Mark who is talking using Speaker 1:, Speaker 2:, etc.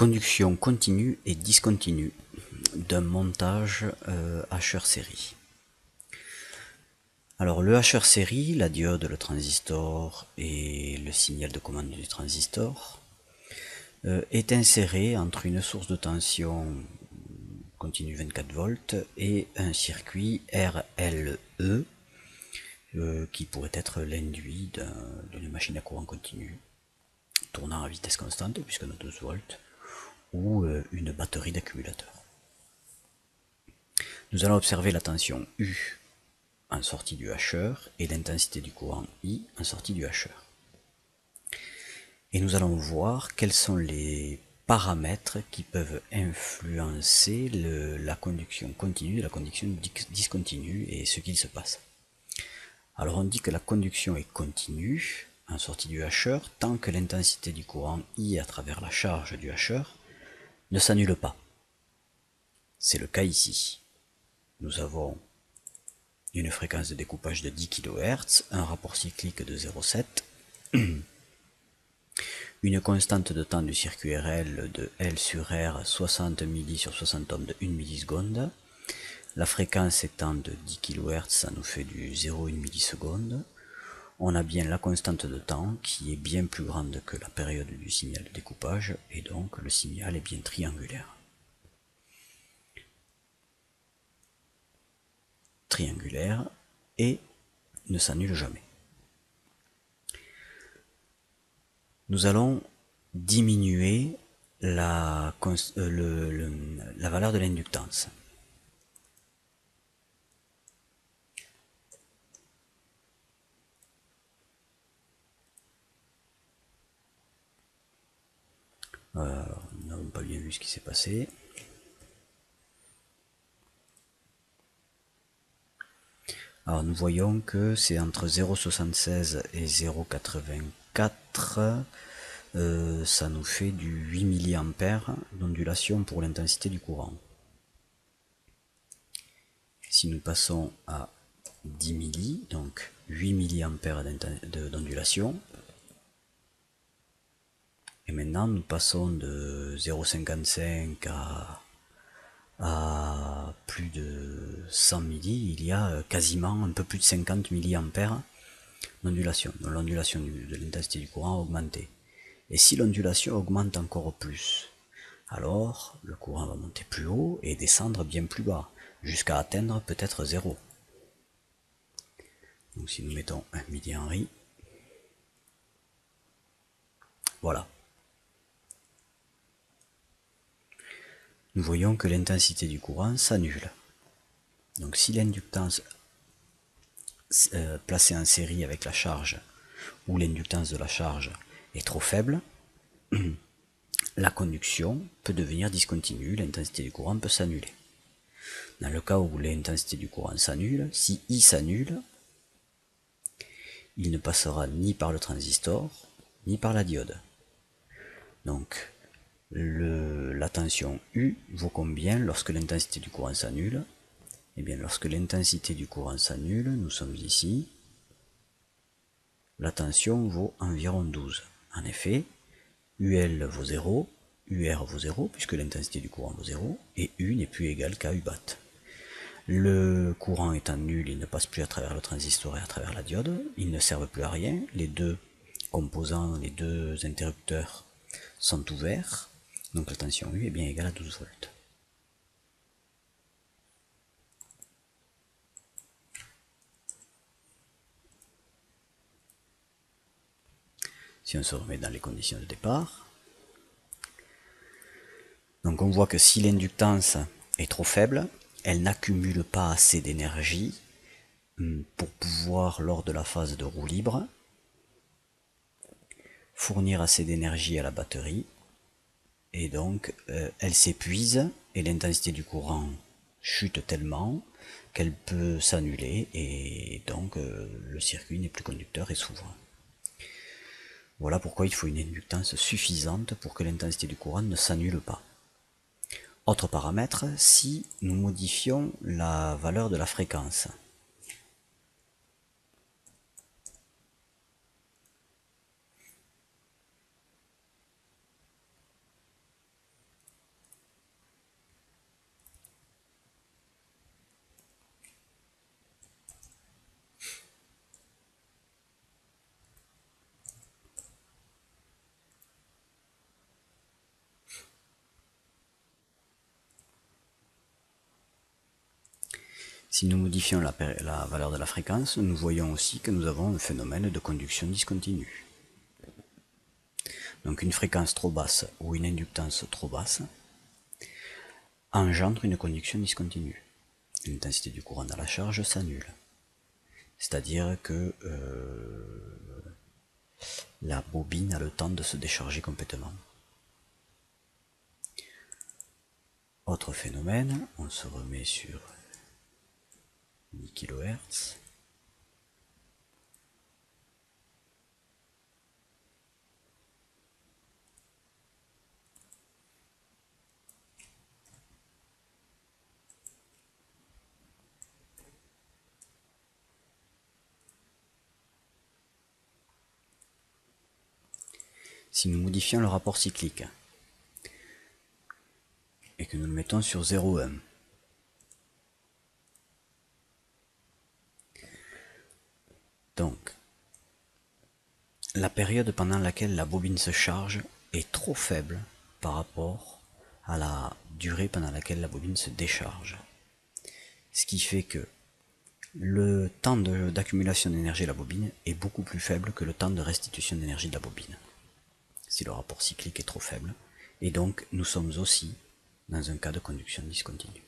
Speaker 1: Conduction continue et discontinue d'un montage Hacheur série. Alors le Hacheur série, la diode, le transistor et le signal de commande du transistor est inséré entre une source de tension continue 24 volts et un circuit RLE qui pourrait être l'induit d'une machine à courant continu tournant à vitesse constante puisqu'on a 12 volts ou une batterie d'accumulateurs. Nous allons observer la tension U en sortie du hacheur et l'intensité du courant I en sortie du hacheur. Et nous allons voir quels sont les paramètres qui peuvent influencer la conduction continue et la conduction discontinue et ce qu'il se passe. Alors on dit que la conduction est continue en sortie du hacheur tant que l'intensité du courant I à travers la charge du hacheur ne s'annule pas. C'est le cas ici. Nous avons une fréquence de découpage de 10 kHz, un rapport cyclique de 0,7, une constante de temps du circuit RL de L sur R 60 milli sur 60 ohms de 1 milliseconde. La fréquence étant de 10 kHz, ça nous fait du 0,1 milliseconde. On a bien la constante de temps qui est bien plus grande que la période du signal de découpage et donc le signal est bien triangulaire. Et ne s'annule jamais. Nous allons diminuer la valeur de l'inductance. Nous n'avons pas bien vu ce qui s'est passé. Alors nous voyons que c'est entre 0,76 et 0,84, ça nous fait du 8 mA d'ondulation pour l'intensité du courant. Si nous passons à 10 milli, donc 8 mA d'ondulation, et maintenant nous passons de 0,55 à plus de 100 milli, il y a quasiment un peu plus de 50 mA d'ondulation. Donc l'ondulation de l'intensité du courant a augmenté. Et si l'ondulation augmente encore plus, alors le courant va monter plus haut et descendre bien plus bas, jusqu'à atteindre peut-être 0. Donc si nous mettons 1 millihenry, voilà. Nous voyons que l'intensité du courant s'annule. Donc si l'inductance placée en série avec la charge ou l'inductance de la charge est trop faible, la conduction peut devenir discontinue, l'intensité du courant peut s'annuler. Dans le cas où l'intensité du courant s'annule, si I s'annule, il ne passera ni par le transistor, ni par la diode. Donc, la tension U vaut combien lorsque l'intensité du courant s'annule? Eh bien, lorsque l'intensité du courant s'annule, nous sommes ici, la tension vaut environ 12. En effet, UL vaut 0, UR vaut 0, puisque l'intensité du courant vaut 0, et U n'est plus égal qu'à U bat. Le courant étant nul, il ne passe plus à travers le transistor et à travers la diode, ils ne servent plus à rien, les deux composants, les deux interrupteurs sont ouverts, donc la tension U est bien égale à 12 volts. Si on se remet dans les conditions de départ, donc on voit que si l'inductance est trop faible, elle n'accumule pas assez d'énergie pour pouvoir, lors de la phase de roue libre, fournir assez d'énergie à la batterie, et donc elle s'épuise et l'intensité du courant chute tellement qu'elle peut s'annuler et donc le circuit n'est plus conducteur et s'ouvre. Voilà pourquoi il faut une inductance suffisante pour que l'intensité du courant ne s'annule pas. Autre paramètre, si nous modifions la valeur de la fréquence. Si nous modifions la valeur de la fréquence, nous voyons aussi que nous avons un phénomène de conduction discontinue. Donc une fréquence trop basse ou une inductance trop basse engendre une conduction discontinue. L'intensité du courant dans la charge s'annule. C'est-à-dire que la bobine a le temps de se décharger complètement. Autre phénomène, on se remet sur 10 kHz. Si nous modifions le rapport cyclique et que nous le mettons sur 0,1, donc la période pendant laquelle la bobine se charge est trop faible par rapport à la durée pendant laquelle la bobine se décharge. Ce qui fait que le temps d'accumulation d'énergie de la bobine est beaucoup plus faible que le temps de restitution d'énergie de la bobine, si le rapport cyclique est trop faible, et donc nous sommes aussi dans un cas de conduction discontinue.